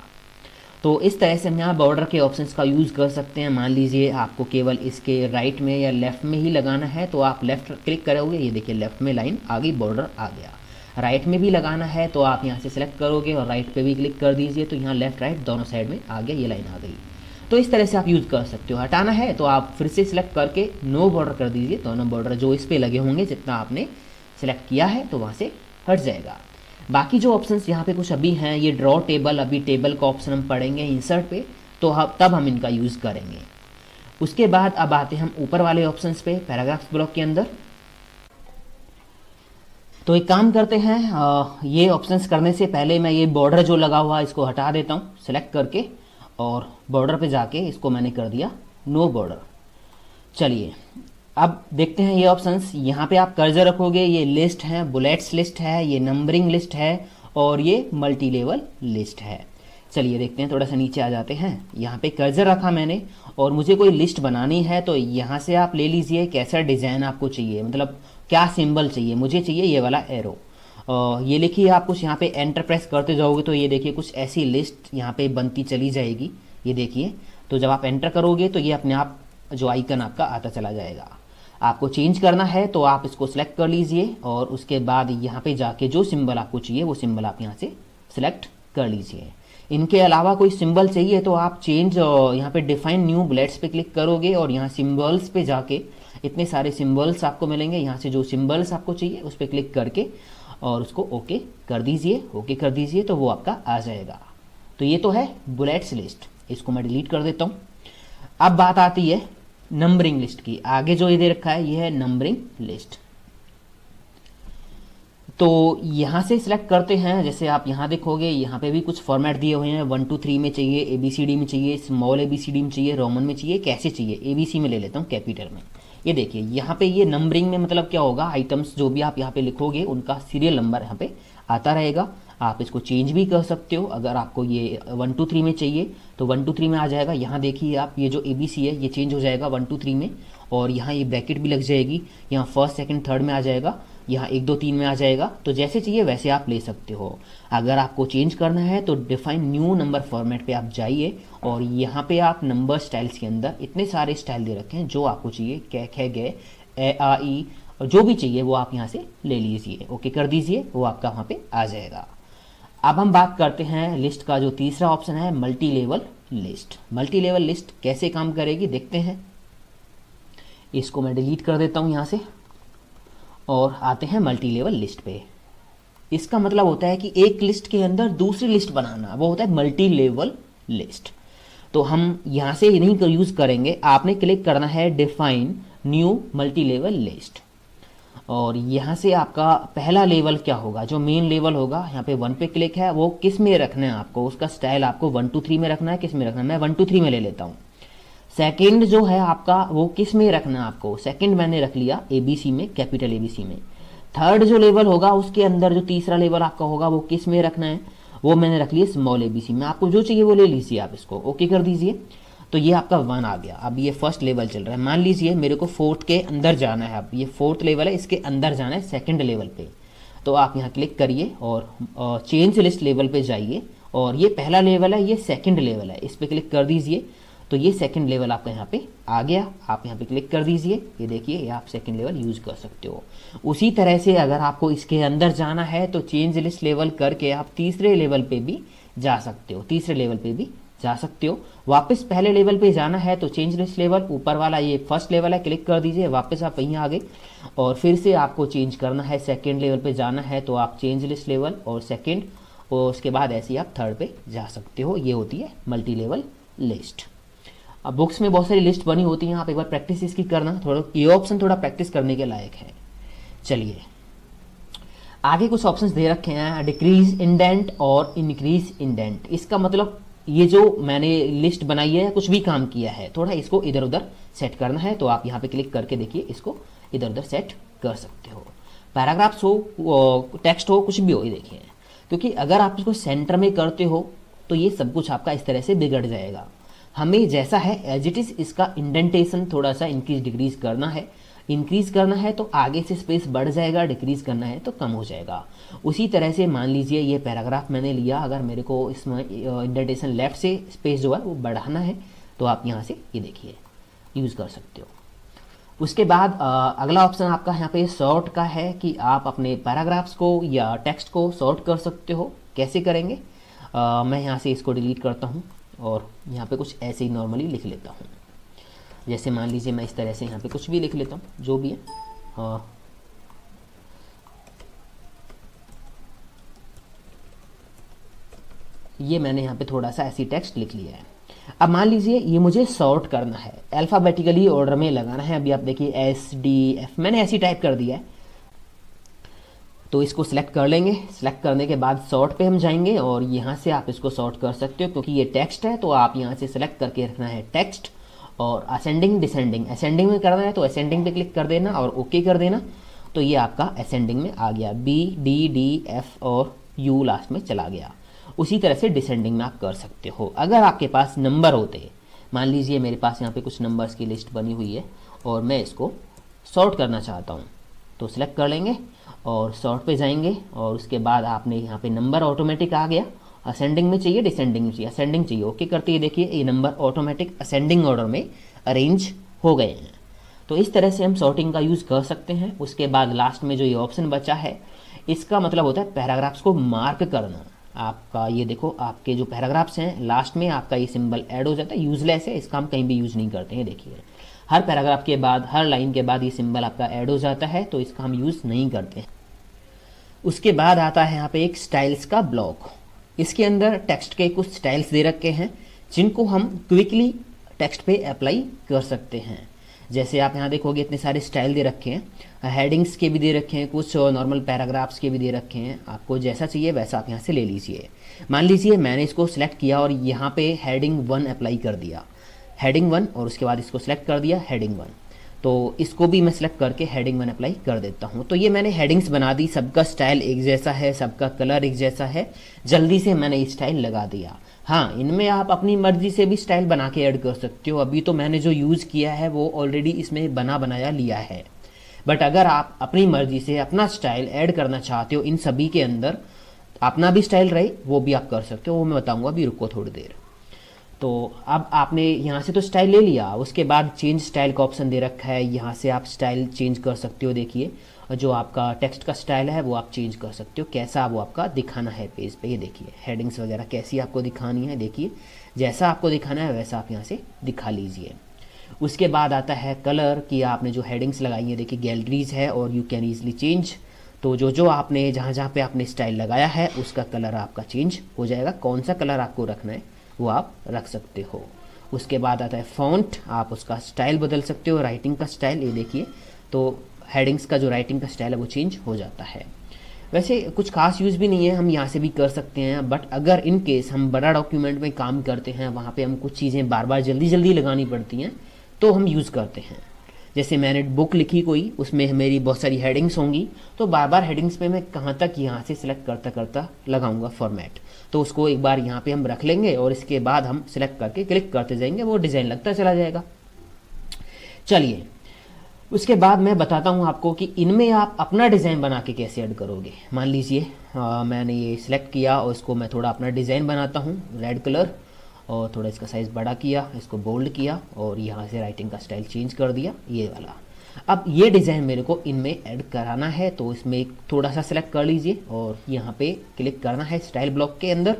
तो इस तरह से हम यहाँ बॉर्डर के ऑप्शंस का यूज़ कर सकते हैं। मान लीजिए आपको केवल इसके राइट में या लेफ़्ट में ही लगाना है, तो आप लेफ़्ट क्लिक करोगे, ये देखिए लेफ़्ट में लाइन आ गई, बॉर्डर आ गया। राइट में भी लगाना है तो आप यहाँ से सिलेक्ट करोगे और राइट पे भी क्लिक कर दीजिए, तो यहाँ लेफ़्ट राइट दोनों साइड में आ गया, ये लाइन आ गई। तो इस तरह से आप यूज़ कर सकते हो। हटाना है तो आप फिर से सिलेक्ट करके नो बॉर्डर कर दीजिए, तो नो बॉर्डर जो इस पे लगे होंगे जितना आपने सिलेक्ट किया है तो वहाँ से हट जाएगा। बाकी जो ऑप्शंस यहाँ पे कुछ अभी हैं, ये ड्रॉ टेबल, अभी टेबल का ऑप्शन हम पढ़ेंगे इंसर्ट पे, तो तब हम इनका यूज़ करेंगे। उसके बाद अब आते हैं हम ऊपर वाले ऑप्शंस पे पैराग्राफ्स ब्लॉक के अंदर। तो एक काम करते हैं, ये ऑप्शंस करने से पहले मैं ये बॉर्डर जो लगा हुआ है इसको हटा देता हूँ सेलेक्ट करके, और बॉर्डर पे जाके इसको मैंने कर दिया नो बॉर्डर। चलिए अब देखते हैं ये ऑप्शंस। यहाँ पे आप कर्सर रखोगे, ये लिस्ट है, बुलेट्स लिस्ट है, ये नंबरिंग लिस्ट है और ये मल्टी लेवल लिस्ट है। चलिए देखते हैं, थोड़ा सा नीचे आ जाते हैं। यहाँ पे कर्सर रखा मैंने और मुझे कोई लिस्ट बनानी है, तो यहाँ से आप ले लीजिए कैसा डिज़ाइन आपको चाहिए, मतलब क्या सिंबल चाहिए। मुझे चाहिए ये वाला एरो। ये लिखिए आप कुछ यहाँ पे एंटर प्रेस करते जाओगे तो ये देखिए कुछ ऐसी लिस्ट यहाँ पे बनती चली जाएगी। ये देखिए, तो जब आप एंटर करोगे तो ये अपने आप जो आइकन आपका आता चला जाएगा। आपको चेंज करना है तो आप इसको सिलेक्ट कर लीजिए और उसके बाद यहाँ पे जाके जो सिंबल आपको चाहिए वो सिंबल आप यहाँ से सिलेक्ट कर लीजिए। इनके अलावा कोई सिंबल चाहिए तो आप चेंज यहाँ पे डिफाइन न्यू बुलेट्स पे क्लिक करोगे और यहाँ सिंबल्स पे जाके इतने सारे सिंबल्स आपको मिलेंगे। यहाँ से जो सिंबल्स आपको चाहिए उस पर क्लिक करके और उसको ओके कर दीजिए। ओके कर दीजिए तो वो आपका आ जाएगा। तो ये तो है बुलेट्स लिस्ट, इसको मैं डिलीट कर देता हूँ। अब बात आती है नंबरिंग लिस्ट की। आगे जो ये दे रखा है ये है नंबरिंग लिस्ट। तो यहाँ से सिलेक्ट करते हैं, जैसे आप यहाँ देखोगे यहाँ पे भी कुछ फॉर्मेट दिए हुए हैं। 1 2 3 में चाहिए, ABCD में चाहिए, स्मॉल ABCD में चाहिए, रोमन में चाहिए, कैसे चाहिए, ABC में ले लेता हूँ कैपिटल में। ये देखिए यहाँ पे ये नंबरिंग में मतलब क्या होगा, आइटम्स जो भी आप यहाँ पे लिखोगे उनका सीरियल नंबर यहाँ पे आता रहेगा। आप इसको चेंज भी कर सकते हो। अगर आपको ये 1 2 3 में चाहिए तो 1 2 3 में आ जाएगा। यहाँ देखिए आप ये जो ABC है ये चेंज हो जाएगा 1 2 3 में, और यहाँ ये ब्रैकेट भी लग जाएगी। यहाँ फर्स्ट सेकंड थर्ड में आ जाएगा, यहाँ 1 2 3 में आ जाएगा। तो जैसे चाहिए वैसे आप ले सकते हो। अगर आपको चेंज करना है तो डिफाइन न्यू नंबर फॉर्मेट पे आप जाइए और यहाँ पे आप नंबर स्टाइल्स के अंदर इतने सारे स्टाइल दे रखे हैं जो आपको चाहिए, कै खे गे ए आ ई, और जो भी चाहिए वो आप यहाँ से ले लीजिए। ओके कर दीजिए, वो आपका वहाँ पे आ जाएगा। अब हम बात करते हैं लिस्ट का जो तीसरा ऑप्शन है multi level list. Multi level list कैसे काम करेगी देखते हैं। इसको मैं डिलीट कर देता हूँ यहाँ से और आते हैं मल्टी लेवल लिस्ट पे। इसका मतलब होता है कि एक लिस्ट के अंदर दूसरी लिस्ट बनाना, वो होता है मल्टी लेवल लिस्ट। तो हम यहाँ से नहीं यूज़ करेंगे, आपने क्लिक करना है define new multi level list, और यहाँ से आपका पहला लेवल क्या होगा, जो मेन लेवल होगा, यहाँ पे 1 पे क्लिक है, वो किस में रखना है आपको, उसका स्टाइल आपको 1 2 3 में रखना है, किस में रखना है, मैं 1 2 3 में ले लेता हूँ। सेकंड जो है आपका वो किस में रखना है आपको, सेकंड मैंने रख लिया ABC में, कैपिटल ABC में। थर्ड जो लेवल होगा उसके अंदर जो तीसरा लेवल आपका होगा वो किस में रखना है, वो मैंने रख लिया स्मॉल ABC में। आपको जो चाहिए वो ले लीजिए, आप इसको ओके कर दीजिए। तो ये आपका 1 आ गया। अब ये फर्स्ट लेवल चल रहा है, मान लीजिए मेरे को 4th के अंदर जाना है। अब ये 4th लेवल है, इसके अंदर जाना है सेकंड लेवल पे। तो आप यहाँ क्लिक करिए और चेंज लिस्ट लेवल पे जाइए, और ये पहला लेवल है, ये सेकंड लेवल है, इस पर क्लिक कर दीजिए। तो ये सेकंड लेवल आपका यहाँ पे आ गया। आप यहाँ पे क्लिक कर दीजिए, ये देखिए ये आप सेकंड लेवल यूज़ कर सकते हो। उसी तरह से अगर आपको इसके अंदर जाना है तो चेंज लिस्ट लेवल करके आप तीसरे लेवल पे भी जा सकते हो, तीसरे लेवल पे भी जा सकते हो। वापस पहले लेवल पे जाना है तो चेंज लिस्ट लेवल, ऊपर वाला ये फर्स्ट लेवल है, क्लिक कर दीजिए, वापस आप वहीं आ गए। और फिर से आपको चेंज करना है, सेकंड लेवल पे जाना है तो आप चेंज लिस्ट लेवल और सेकंड, और उसके बाद ऐसे ही आप थर्ड पे जा सकते हो। ये होती है मल्टी लेवल लिस्ट। अब बुक्स में बहुत सारी लिस्ट बनी होती हैं, आप एक बार प्रैक्टिस इसकी करना, थोड़ा ये ऑप्शन थोड़ा प्रैक्टिस करने के लायक है। चलिए आगे कुछ ऑप्शंस दे रखे हैं, डिक्रीज इंडेंट और इंक्रीज इंडेंट। इसका मतलब ये जो मैंने लिस्ट बनाई है, कुछ भी काम किया है, थोड़ा इसको इधर उधर सेट करना है। तो आप यहाँ पे क्लिक करके देखिए इसको इधर उधर सेट कर सकते हो। पैराग्राफ्स हो, टेक्स्ट हो, कुछ भी हो, ये देखिए। क्योंकि अगर आप इसको सेंटर में करते हो तो ये सब कुछ आपका इस तरह से बिगड़ जाएगा। हमें जैसा है एज इट इज़ इसका इंडेंटेशन थोड़ा सा इंक्रीज डिक्रीज करना है। इंक्रीज करना है तो आगे से स्पेस बढ़ जाएगा, डिक्रीज करना है तो कम हो जाएगा। उसी तरह से मान लीजिए ये पैराग्राफ मैंने लिया, अगर मेरे को इसमें इंडेंटेशन लेफ्ट से स्पेस जो है वो बढ़ाना है तो आप यहाँ से ये देखिए यूज़ कर सकते हो। उसके बाद अगला ऑप्शन आपका यहाँ पे सॉर्ट का है कि आप अपने पैराग्राफ्स को या टेक्स्ट को सॉर्ट कर सकते हो। कैसे करेंगे, मैं यहाँ से इसको डिलीट करता हूँ और यहाँ पे कुछ ऐसे ही नॉर्मली लिख लेता हूँ। जैसे मान लीजिए मैं इस तरह से यहाँ पे कुछ भी लिख लेता हूँ, जो भी है। ये मैंने यहाँ पे थोड़ा सा ऐसी टेक्स्ट लिख लिया है। अब मान लीजिए ये मुझे सॉर्ट करना है, अल्फ़ाबेटिकली ऑर्डर में लगाना है। अभी आप देखिए SDF मैंने ऐसी टाइप कर दिया है, तो इसको सिलेक्ट कर लेंगे। सिलेक्ट करने के बाद सॉर्ट पे हम जाएंगे और यहाँ से आप इसको सॉर्ट कर सकते हो, क्योंकि ये टेक्स्ट है तो आप यहाँ से सिलेक्ट करके रखना है टेक्स्ट। और असेंडिंग डिसेंडिंग, असेंडिंग में करना है तो असेंडिंग पे क्लिक कर देना और ओके कर देना, तो ये आपका असेंडिंग में आ गया। BDDF और U लास्ट में चला गया। उसी तरह से डिसेंडिंग में आप कर सकते हो। अगर आपके पास नंबर होते, मान लीजिए मेरे पास यहाँ पे कुछ नंबर्स की लिस्ट बनी हुई है और मैं इसको सॉर्ट करना चाहता हूँ, तो सिलेक्ट कर लेंगे और सॉर्ट पे जाएंगे और उसके बाद आपने यहाँ पे नंबर ऑटोमेटिक आ गया। असेंडिंग में चाहिए, डिसेंडिंग में चाहिए, असेंडिंग चाहिए, ओके करते ही देखिए ये नंबर ऑटोमेटिक असेंडिंग ऑर्डर में अरेंज हो गए हैं। तो इस तरह से हम सॉर्टिंग का यूज़ कर सकते हैं। उसके बाद लास्ट में जो ये ऑप्शन बचा है, इसका मतलब होता है पैराग्राफ्स को मार्क करना। आपका ये देखो, आपके जो पैराग्राफ्स हैं लास्ट में आपका ये सिंबल ऐड हो जाता है। यूजलेस है, इसका हम कहीं भी यूज़ नहीं करते हैं। देखिए हर पैराग्राफ के बाद, हर लाइन के बाद ये सिंबल आपका ऐड हो जाता है, तो इसका हम यूज़ नहीं करते हैं। उसके बाद आता है यहाँ पे एक स्टाइल्स का ब्लॉक। इसके अंदर टेक्स्ट के कुछ स्टाइल्स दे रखे हैं जिनको हम क्विकली टेक्स्ट पे अप्लाई कर सकते हैं। जैसे आप यहाँ देखोगे इतने सारे स्टाइल दे रखे हैं, हेडिंग्स के भी दे रखे हैं, कुछ नॉर्मल पैराग्राफ्स के भी दे रखे हैं। आपको जैसा चाहिए वैसा आप यहाँ से ले लीजिए। मान लीजिए मैंने इसको सिलेक्ट किया और यहाँ पे हेडिंग 1 अप्लाई कर दिया, हेडिंग 1, और उसके बाद इसको सिलेक्ट कर दिया हेडिंग 1, तो इसको भी मैं सिलेक्ट करके हेडिंग 1 अप्लाई कर देता हूँ। तो ये मैंने हेडिंग्स बना दी, सबका स्टाइल एक जैसा है, सबका कलर एक जैसा है, जल्दी से मैंने स्टाइल लगा दिया। हाँ, इनमें आप अपनी मर्जी से भी स्टाइल बना के ऐड कर सकते हो। अभी तो मैंने जो यूज़ किया है वो ऑलरेडी इसमें बना बनाया लिया है, बट अगर आप अपनी मर्जी से अपना स्टाइल ऐड करना चाहते हो, इन सभी के अंदर अपना भी स्टाइल रहे, वो भी आप कर सकते हो। वो मैं बताऊँगा, अभी रुको थोड़ी देर। तो अब आपने यहाँ से तो स्टाइल ले लिया, उसके बाद चेंज स्टाइल का ऑप्शन दे रखा है। यहाँ से आप स्टाइल चेंज कर सकते हो। देखिए जो आपका टेक्स्ट का स्टाइल है वो आप चेंज कर सकते हो, कैसा वो आपका दिखाना है पेज पे। ये देखिए हेडिंग्स वगैरह कैसी आपको दिखानी है, देखिए जैसा आपको दिखाना है वैसा आप यहाँ से दिखा लीजिए। उसके बाद आता है कलर कि आपने जो हेडिंग्स लगाई है, देखिए गैलरीज है और यू कैन ईजिली चेंज। तो जो आपने जहाँ जहाँ पे आपने स्टाइल लगाया है उसका कलर आपका चेंज हो जाएगा। कौन सा कलर आपको रखना है वो आप रख सकते हो। उसके बाद आता है फॉन्ट, आप उसका स्टाइल बदल सकते हो, राइटिंग का स्टाइल। ये देखिए तो हेडिंग्स का जो राइटिंग का स्टाइल है वो चेंज हो जाता है। वैसे कुछ खास यूज़ भी नहीं है, हम यहाँ से भी कर सकते हैं, बट अगर इन केस हम बड़ा डॉक्यूमेंट में काम करते हैं, वहाँ पे हम कुछ चीज़ें बार बार जल्दी जल्दी लगानी पड़ती हैं, तो हम यूज़ करते हैं। जैसे मैंने बुक लिखी कोई, उसमें मेरी बहुत सारी हेडिंग्स होंगी, तो बार बार हेडिंग्स पे मैं कहाँ तक यहाँ से सिलेक्ट करता करता लगाऊंगा फॉर्मेट, तो उसको एक बार यहाँ पे हम रख लेंगे और इसके बाद हम सिलेक्ट करके क्लिक करते जाएंगे, वो डिज़ाइन लगता चला जाएगा। चलिए उसके बाद मैं बताता हूँ आपको कि इनमें आप अपना डिज़ाइन बना के कैसे ऐड करोगे। मान लीजिए मैंने ये सिलेक्ट किया और इसको मैं थोड़ा अपना डिज़ाइन बनाता हूँ, रेड कलर, और थोड़ा इसका साइज़ बड़ा किया, इसको बोल्ड किया और यहाँ से राइटिंग का स्टाइल चेंज कर दिया, ये वाला। अब ये डिज़ाइन मेरे को इनमें ऐड कराना है, तो इसमें थोड़ा सा सिलेक्ट कर लीजिए और यहाँ पे क्लिक करना है स्टाइल ब्लॉक के अंदर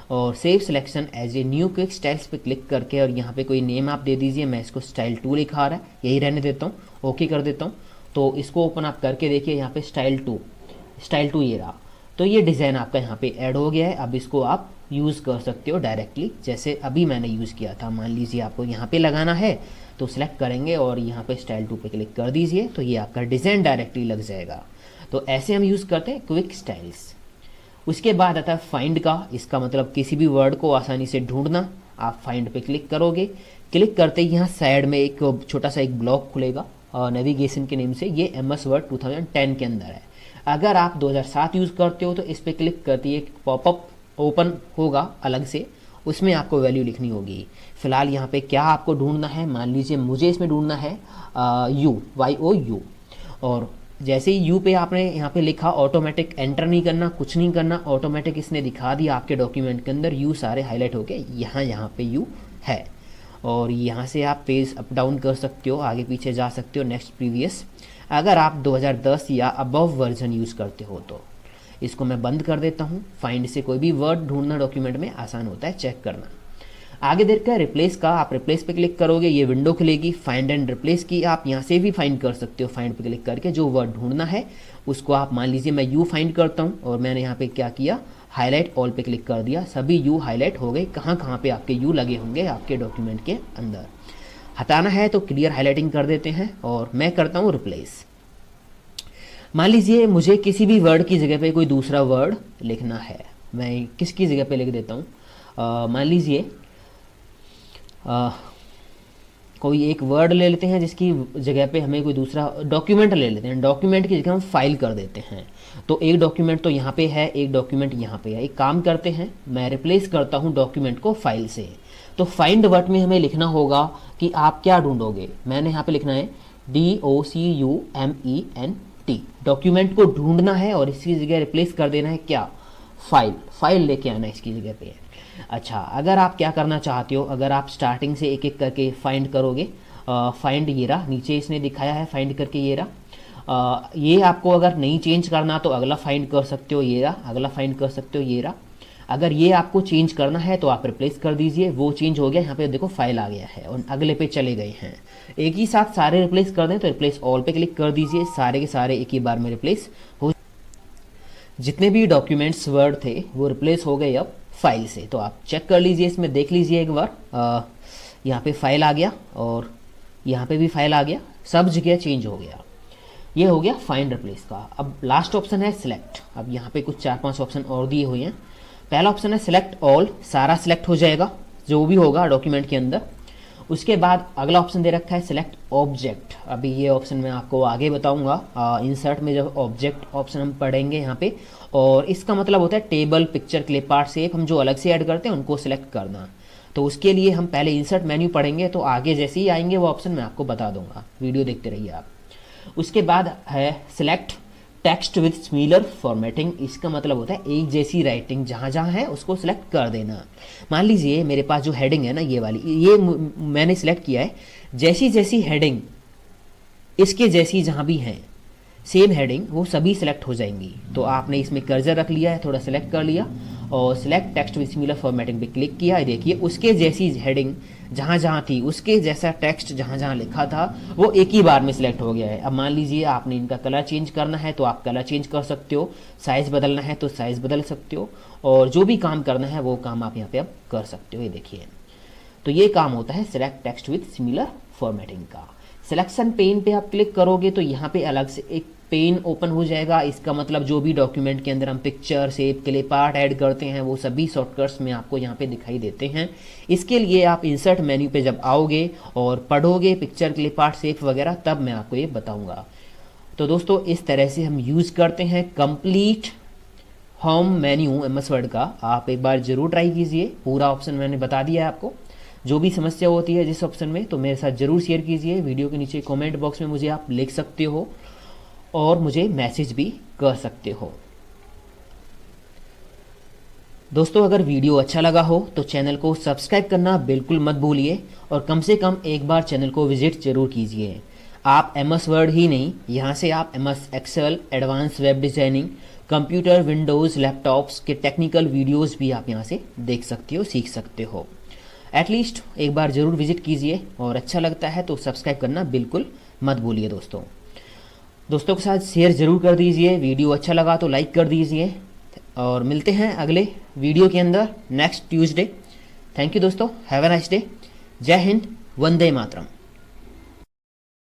और save selection as a new quick styles पे क्लिक करके, और यहाँ पे कोई नेम आप दे दीजिए। मैं इसको स्टाइल 2 लिखा आ रहा है, यही रहने देता हूँ, ओके कर देता हूँ। तो इसको ओपन आप करके देखिए, यहाँ पे स्टाइल 2 ये रहा। तो ये डिज़ाइन आपका यहाँ पे ऐड हो गया है। अब इसको आप यूज़ कर सकते हो डायरेक्टली, जैसे अभी मैंने यूज़ किया था। मान लीजिए आपको यहाँ पे लगाना है तो सिलेक्ट करेंगे और यहाँ पे स्टाइल 2 पे क्लिक कर दीजिए, तो ये आपका डिज़ाइन डायरेक्टली लग जाएगा। तो ऐसे हम यूज़ करते हैं क्विक स्टाइल्स। उसके बाद आता है फाइंड का, इसका मतलब किसी भी वर्ड को आसानी से ढूंढना। आप फाइंड पे क्लिक करोगे, क्लिक करते ही यहाँ साइड में एक छोटा सा एक ब्लॉक खुलेगा नेविगेशन के नेम से। ये MS वर्ड 2010 के अंदर है। अगर आप 2007 यूज़ करते हो तो इस पर क्लिक करते ही एक पॉपअप ओपन होगा अलग से, उसमें आपको वैल्यू लिखनी होगी। फिलहाल यहाँ पे क्या आपको ढूंढना है, मान लीजिए मुझे इसमें ढूंढना है YOU, और जैसे ही यू पे आपने यहाँ पे लिखा, ऑटोमेटिक एंटर नहीं करना, कुछ नहीं करना, ऑटोमेटिक इसने दिखा दिया आपके डॉक्यूमेंट के अंदर यू सारे हाईलाइट होके यहाँ पे यू है। और यहाँ से आप पेज अप डाउन कर सकते हो, आगे पीछे जा सकते हो, नेक्स्ट प्रीवियस। अगर आप 2010 या अबव वर्जन यूज़ करते हो तो इसको मैं बंद कर देता हूँ। फाइंड से कोई भी वर्ड ढूंढना डॉक्यूमेंट में आसान होता है चेक करना। आगे देखकर रिप्लेस का, आप रिप्लेस पे क्लिक करोगे, ये विंडो खुलेगी। फाइंड एंड रिप्लेस की आप यहाँ से भी फाइंड कर सकते हो। फाइंड पे क्लिक करके जो वर्ड ढूंढना है उसको आप, मान लीजिए मैं यू फाइंड करता हूँ और मैंने यहाँ पे क्या किया, हाईलाइट ऑल पे क्लिक कर दिया, सभी यू हाईलाइट हो गए। कहाँ कहाँ पे आपके यू लगे होंगे आपके डॉक्यूमेंट के अंदर। हटाना है तो क्लियर हाईलाइटिंग कर देते हैं और मैं करता हूँ रिप्लेस। मान लीजिए मुझे किसी भी वर्ड की जगह पे कोई दूसरा वर्ड लिखना है, मैं किसकी जगह पे लिख देता हूँ। मान लीजिए कोई एक वर्ड ले लेते हैं जिसकी जगह पे हमें कोई दूसरा डॉक्यूमेंट ले लेते हैं। डॉक्यूमेंट की जगह हम फाइल कर देते हैं। तो एक डॉक्यूमेंट तो यहाँ पे है, एक डॉक्यूमेंट यहाँ पे है। एक काम करते हैं, मैं रिप्लेस करता हूँ डॉक्यूमेंट को फाइल से। तो फाइंड वर्ड में हमें लिखना होगा कि आप क्या ढूंढोगे। मैंने यहाँ पे लिखना है DOCUMENT। डॉक्यूमेंट को ढूंढना है और इसकी जगह रिप्लेस कर देना है क्या, फाइल। फाइल लेके आना है इसकी जगह पे। अच्छा, अगर आप क्या करना चाहते हो, अगर आप स्टार्टिंग से एक एक करके फाइंड करोगे, फाइंड ये रहा, नीचे इसने दिखाया है फाइंड करके ये रहा। ये आपको अगर नहीं चेंज करना तो अगला फाइंड कर सकते हो, ये रहा। अगला फाइंड कर सकते हो, ये रहा। अगर ये आपको चेंज करना है तो आप रिप्लेस कर दीजिए, वो चेंज हो गया। यहाँ पे देखो फाइल आ गया है और अगले पे चले गए हैं। एक ही साथ सारे रिप्लेस कर दें तो रिप्लेस ऑल पे क्लिक कर दीजिए, सारे के सारे एक ही बार में रिप्लेस हो। जितने भी डॉक्यूमेंट्स वर्ड थे वो रिप्लेस हो गए अब फाइल से। तो आप चेक कर लीजिए, इसमें देख लीजिए एक बार। यहाँ पे फाइल आ गया और यहाँ पे भी फाइल आ गया, सब जगह चेंज हो गया। ये हो गया फाइंड रिप्लेस का। अब लास्ट ऑप्शन है सिलेक्ट। अब यहाँ पे कुछ 4-5 ऑप्शन और दिए हुए हैं। पहला ऑप्शन है सिलेक्ट ऑल, सारा सिलेक्ट हो जाएगा जो भी होगा डॉक्यूमेंट के अंदर। उसके बाद अगला ऑप्शन दे रखा है सिलेक्ट ऑब्जेक्ट। अभी ये ऑप्शन मैं आपको आगे बताऊंगा इंसर्ट में, जब ऑब्जेक्ट ऑप्शन हम पढ़ेंगे यहाँ पे। और इसका मतलब होता है table, picture, clip art, shape, हम जो अलग से ऐड करते हैं उनको सिलेक्ट करना। तो उसके लिए हम पहले इंसर्ट मेन्यू पढ़ेंगे, तो आगे जैसे ही आएंगे वो ऑप्शन मैं आपको बता दूंगा, वीडियो देखते रहिए आप। उसके बाद है select text with similar formatting. इसका मतलब होता है एक जैसी राइटिंग, जहाँ जहाँ है उसको सिलेक्ट कर देना। मान लीजिए मेरे पास जो हेडिंग है ना, ये वाली, ये मैंने सिलेक्ट किया है। जैसी जैसी हेडिंग इसके जैसी जहाँ भी हैं सेम हेडिंग, वो सभी सिलेक्ट हो जाएंगी। तो आपने इसमें कर्सर रख लिया है, थोड़ा सिलेक्ट कर लिया और select text with similar formatting पे क्लिक किया। देखिए उसके जैसी हेडिंग जहाँ जहाँ थी, उसके जैसा टेक्स्ट जहाँ जहाँ लिखा था वो एक ही बार में सिलेक्ट हो गया है। अब मान लीजिए आपने इनका कलर चेंज करना है तो आप कलर चेंज कर सकते हो, साइज़ बदलना है तो साइज़ बदल सकते हो, और जो भी काम करना है वो काम आप यहाँ पे अब कर सकते हो। ये देखिए, तो ये काम होता है select text with similar formatting का। सिलेक्शन पेन पे आप क्लिक करोगे तो यहाँ पे अलग से एक पेन ओपन हो जाएगा। इसका मतलब जो भी डॉक्यूमेंट के अंदर हम picture, shape, clip art add करते हैं वो सभी शॉर्टकट्स में आपको यहाँ पे दिखाई देते हैं। इसके लिए आप इंसर्ट मेन्यू पे जब आओगे और पढ़ोगे पिक्चर, क्लिप आर्ट, शेप वगैरह, तब मैं आपको ये बताऊँगा। तो दोस्तों इस तरह से हम यूज़ करते हैं complete home menu MS word का। आप एक बार ज़रूर ट्राई कीजिए, पूरा ऑप्शन मैंने बता दिया है आपको। जो भी समस्या होती है जिस ऑप्शन में, तो मेरे साथ ज़रूर शेयर कीजिए। वीडियो के नीचे कमेंट बॉक्स में मुझे आप लिख सकते हो और मुझे मैसेज भी कर सकते हो। दोस्तों अगर वीडियो अच्छा लगा हो तो चैनल को सब्सक्राइब करना बिल्कुल मत भूलिए और कम से कम एक बार चैनल को विजिट जरूर कीजिए। आप MS वर्ड ही नहीं, यहाँ से आप MS excel, advance web designing, computer, windows, laptops के टेक्निकल वीडियोस भी आप यहाँ से देख सकते हो, सीख सकते हो। एटलीस्ट एक बार ज़रूर विजिट कीजिए और अच्छा लगता है तो सब्सक्राइब करना बिल्कुल मत भूलिए। दोस्तों के साथ शेयर ज़रूर कर दीजिए। वीडियो अच्छा लगा तो लाइक कर दीजिए और मिलते हैं अगले वीडियो के अंदर नेक्स्ट ट्यूसडे। थैंक यू दोस्तों, हैव अ नाइस डे। जय हिंद, वंदे मातरम।